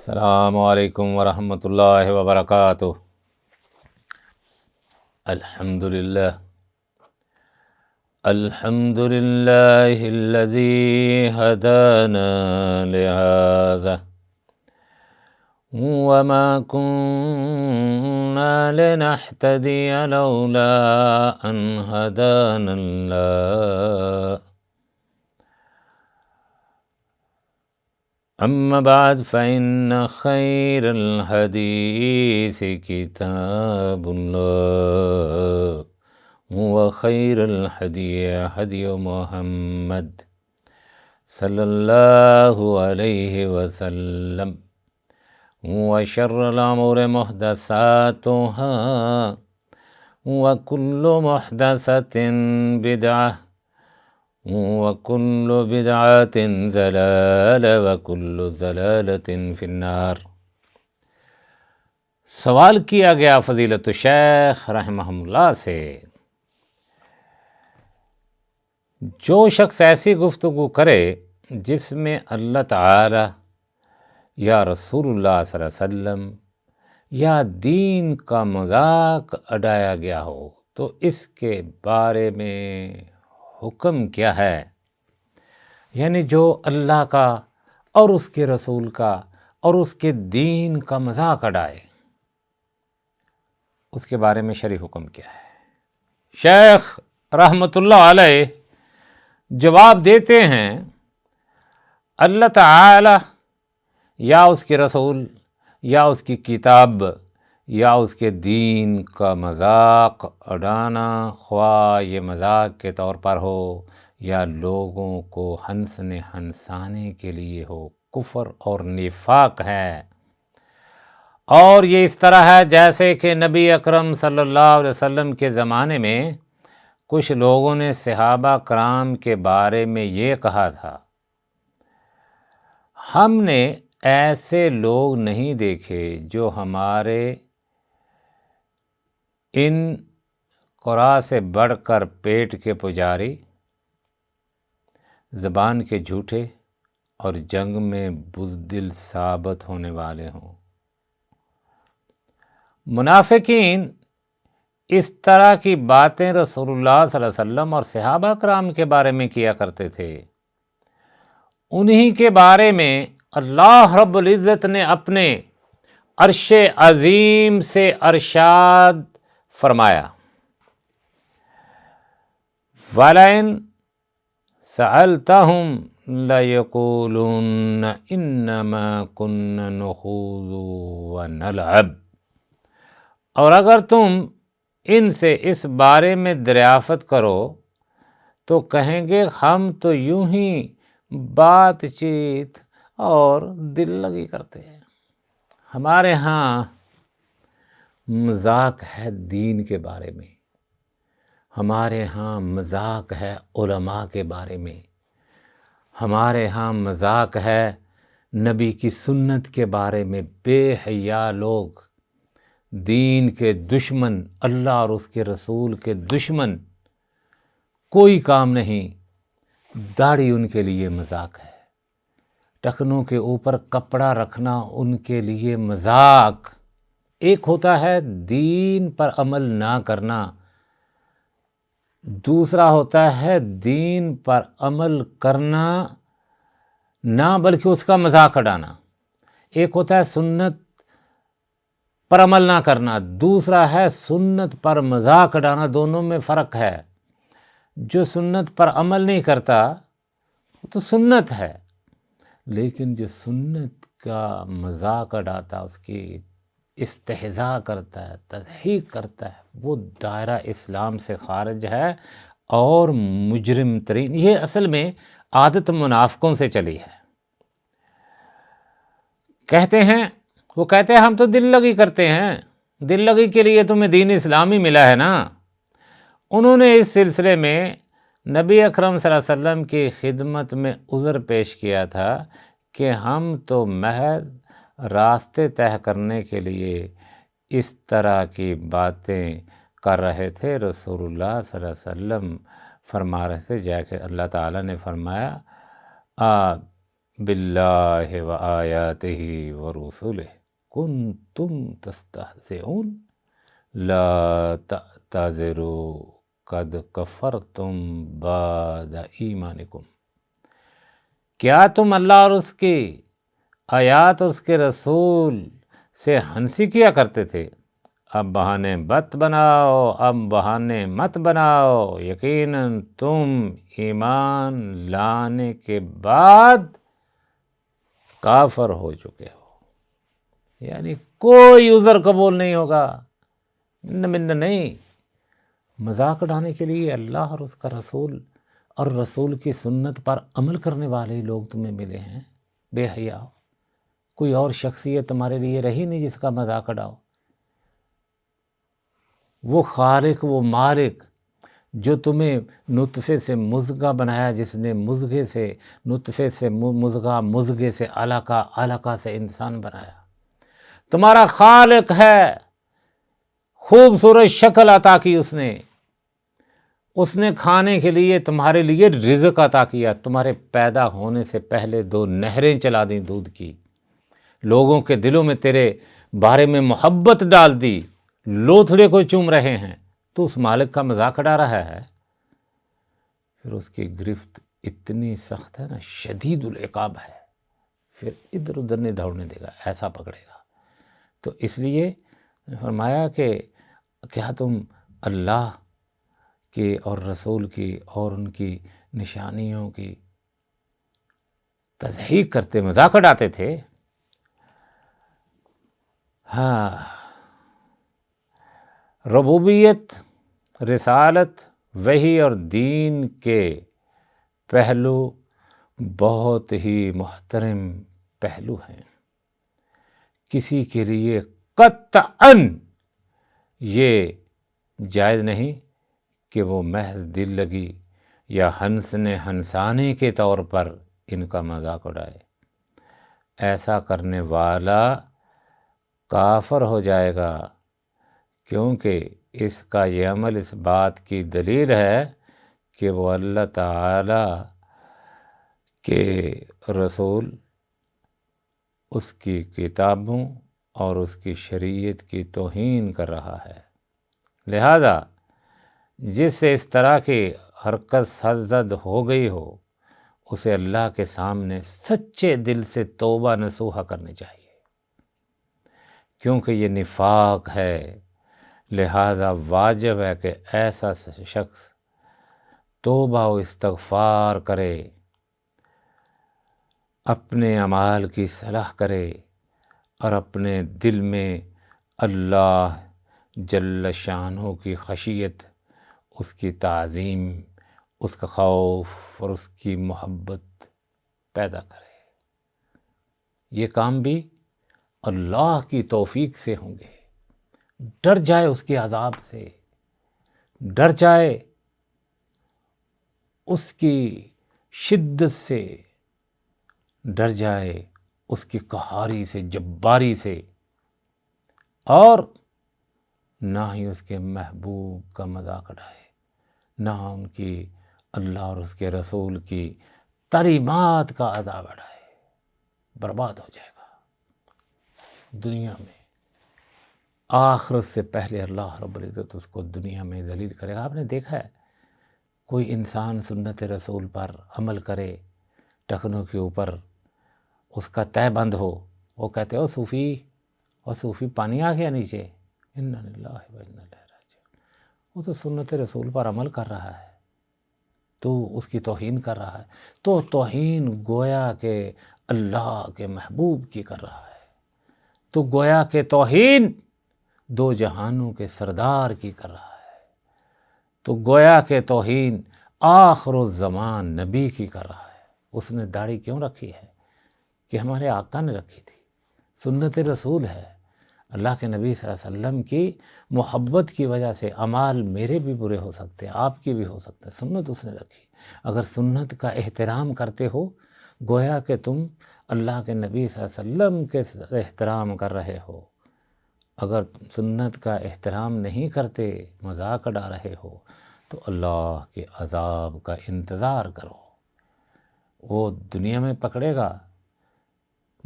السلام علیکم ورحمۃ اللہ وبرکاتہ۔ الحمدللہ الذی ہدانا لہذا وما كنا لنہتدی لولا ان ہدانا اللہ اما بعد فإن خیر الحدیث کتاب اللہ وخیر الہدی ہدی محمد صلی اللہ علیہ وسلم وشر الامور محدثاتها وکل محدثۃ بدعہ وَكُلُّ بِدْعَةٍ ضَلَالَةٍ وَكُلُّ ضَلَالَةٍ فِي النَّارِ۔ سوال کیا گیا فضیلت الشیخ رحمہ اللہ سے، جو شخص ایسی گفتگو کرے جس میں اللہ تعالی یا رسول اللہ صلی اللہ علیہ وسلم یا دین کا مذاق اڑایا گیا ہو تو اس کے بارے میں حکم کیا ہے؟ یعنی جو اللہ کا اور اس کے رسول کا اور اس کے دین کا مذاق اڑائے، اس کے بارے میں شرعی حکم کیا ہے؟ شیخ رحمۃ اللہ علیہ جواب دیتے ہیں، اللہ تعالی یا اس کے رسول یا اس کی کتاب یا اس کے دین کا مذاق اڑانا، خواہ یہ مذاق کے طور پر ہو یا لوگوں کو ہنسانے کے لیے ہو، کفر اور نفاق ہے۔ اور یہ اس طرح ہے جیسے کہ نبی اکرم صلی اللہ علیہ وسلم کے زمانے میں کچھ لوگوں نے صحابہ کرام کے بارے میں یہ کہا تھا، ہم نے ایسے لوگ نہیں دیکھے جو ہمارے ان قرا سے بڑھ کر پیٹ کے پجاری، زبان کے جھوٹے اور جنگ میں بزدل ثابت ہونے والے ہوں۔ منافقین اس طرح کی باتیں رسول اللہ صلی اللہ علیہ وسلم اور صحابہ کرام کے بارے میں کیا کرتے تھے۔ انہی کے بارے میں اللہ رب العزت نے اپنے عرش عظیم سے ارشاد فرمایا، وَلَئِن سَأَلْتَهُمْ لَيَقُولُنَّ إِنَّمَا كُنَّا نَخُوضُ وَنَلْعَبُ، اور اگر تم ان سے اس بارے میں دریافت کرو تو کہیں گے ہم تو یوں ہی بات چیت اور دل لگی کرتے ہیں، ہمارے ہاں مذاق ہے دین کے بارے میں، ہمارے ہاں مذاق ہے علماء کے بارے میں، ہمارے ہاں مذاق ہے نبی کی سنت کے بارے میں۔ بے حیا لوگ، دین کے دشمن، اللہ اور اس کے رسول کے دشمن، کوئی کام نہیں، داڑھی ان کے لیے مذاق ہے، ٹخنوں کے اوپر کپڑا رکھنا ان کے لیے مذاق۔ ایک ہوتا ہے دین پر عمل نہ کرنا، دوسرا ہوتا ہے دین پر عمل کرنا نہ بلکہ اس کا مذاق اڑانا۔ ایک ہوتا ہے سنت پر عمل نہ کرنا، دوسرا ہے سنت پر مذاق اڑانا، دونوں میں فرق ہے۔ جو سنت پر عمل نہیں کرتا وہ تو سنت ہے، لیکن جو سنت کا مذاق اڑاتا، اس کی استہزاء کرتا ہے، تضحیق کرتا ہے، وہ دائرہ اسلام سے خارج ہے اور مجرم ترین۔ یہ اصل میں عادت منافقوں سے چلی ہے۔ وہ کہتے ہیں ہم تو دل لگی کرتے ہیں، دل لگی کے لیے تمہیں دین اسلامی ملا ہے نا۔ انہوں نے اس سلسلے میں نبی اکرم صلی اللہ علیہ وسلم کی خدمت میں عذر پیش کیا تھا کہ ہم تو محض راستے طے کرنے کے لیے اس طرح کی باتیں کر رہے تھے۔ رسول اللہ صلی اللہ علیہ وسلم فرما رہے تھے، جا کہ اللہ تعالیٰ نے فرمایا باللہ و آیاتہ و رسلہ کنتم تستہزئون لا تعتذروا قد کفرتم بعد ایمانکم۔ کیا تم اللہ اور اس کی آیات اور اس کے رسول سے ہنسی کیا کرتے تھے؟ اب بہانے مت بناؤ، یقیناً تم ایمان لانے کے بعد کافر ہو چکے ہو، یعنی کوئی عذر قبول نہیں ہوگا، من نہیں۔ مذاق اڑانے کے لیے اللہ اور اس کا رسول اور رسول کی سنت پر عمل کرنے والے لوگ تمہیں ملے ہیں، بے حیا ہو۔ کوئی اور شخصیت تمہارے لیے رہی نہیں جس کا مذاق اڑاؤ۔ وہ خالق، وہ مالک جو تمہیں نطفے سے مضغہ بنایا، جس نے مضغے سے نطفے سے مضغہ، مضغے سے علقہ، علقہ سے انسان بنایا، تمہارا خالق ہے۔ خوبصورت شکل عطا کی اس نے کھانے کے لیے تمہارے لیے رزق عطا کیا، تمہارے پیدا ہونے سے پہلے 2 نہریں چلا دیں دودھ کی، لوگوں کے دلوں میں تیرے بارے میں محبت ڈال دی، لوتھڑے کو چوم رہے ہیں، تو اس مالک کا مذاق اڑا رہا ہے۔ پھر اس کی گرفت اتنی سخت ہے نا، شدید العقاب ہے، پھر ادھر ادھر نہیں دوڑنے دے گا، ایسا پکڑے گا۔ تو اس لیے فرمایا کہ کیا تم اللہ کی اور رسول کی اور ان کی نشانیوں کی تضحیق کرتے، مذاق اڑاتے تھے؟ ہاں، ربوبیت، رسالت، وحی اور دین کے پہلو بہت ہی محترم پہلو ہیں۔ کسی کے لیے قطعاً یہ جائز نہیں کہ وہ محض دل لگی یا ہنسانے کے طور پر ان کا مذاق اڑائے۔ ایسا کرنے والا کافر ہو جائے گا، کیونکہ اس کا یہ عمل اس بات کی دلیل ہے کہ وہ اللہ تعالی کے رسول، اس کی کتابوں اور اس کی شریعت کی توہین کر رہا ہے۔ لہذا جس سے اس طرح کی حرکت سرزد ہو گئی ہو، اسے اللہ کے سامنے سچے دل سے توبہ نصوحہ کرنی چاہیے، کیونکہ یہ نفاق ہے۔ لہذا واجب ہے کہ ایسا شخص توبہ و استغفار کرے، اپنے اعمال کی اصلاح کرے اور اپنے دل میں اللہ جل شانہ کی خشیت، اس کی تعظیم، اس کا خوف اور اس کی محبت پیدا کرے۔ یہ کام بھی اللہ کی توفیق سے ہوں گے۔ ڈر جائے اس کے عذاب سے، ڈر جائے اس کی شدت سے، ڈر جائے اس کی قہاری سے، جباری سے، اور نہ ہی اس کے محبوب کا مذاق اڑائے، نہ ان کی اللہ اور اس کے رسول کی تعلیمات کا عذاب اڑائے۔ برباد ہو جائے گا دنیا میں، آخرت سے پہلے اللہ رب العزت اس کو دنیا میں ذلیل کرے گا۔ آپ نے دیکھا ہے کوئی انسان سنت رسول پر عمل کرے، ٹخنوں کے اوپر اس کا تہ بند ہو، وہ کہتے ہو صوفی پانی آ گیا نیچے، انا للہ و انا الیہ راجعون۔ وہ تو سنت رسول پر عمل کر رہا ہے، تو اس کی توہین کر رہا ہے، تو توہین گویا کہ اللہ کے محبوب کی کر رہا ہے، تو گویا کہ توہین 2 جہانوں کے سردار کی کر رہا ہے، تو گویا کہ توہین آخر الزمان نبی کی کر رہا ہے۔ اس نے داڑھی کیوں رکھی ہے؟ کہ ہمارے آقا نے رکھی تھی، سنت رسول ہے، اللہ کے نبی صلی اللہ علیہ وسلم کی محبت کی وجہ سے اعمال میرے بھی برے ہو سکتے ہیں، آپ کے بھی ہو سکتے ہیں، سنت اس نے رکھی۔ اگر سنت کا احترام کرتے ہو، گویا کہ تم اللہ کے نبی صلی اللہ علیہ وسلم کے احترام کر رہے ہو۔ اگر سنت کا احترام نہیں کرتے، مذاق اڑا رہے ہو، تو اللہ کے عذاب کا انتظار کرو۔ وہ دنیا میں پکڑے گا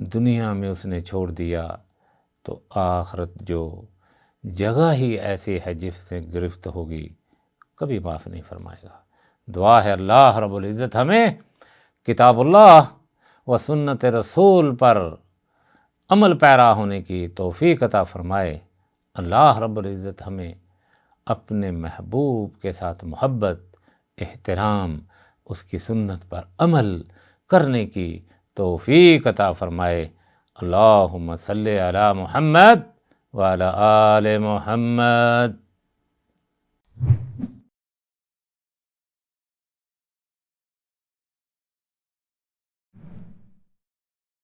دنیا میں اس نے چھوڑ دیا تو آخرت جو جگہ ہی ایسی ہے جس سے گرفت ہوگی کبھی معاف نہیں فرمائے گا۔ دعا ہے اللہ رب العزت ہمیں کتاب اللہ و سنت رسول پر عمل پیرا ہونے کی توفیق عطا فرمائے۔ اللہ رب العزت ہمیں اپنے محبوب کے ساتھ محبت، احترام، اس کی سنت پر عمل کرنے کی توفیق عطا فرمائے۔ اللہم صلی علی محمد وعلی آل محمد۔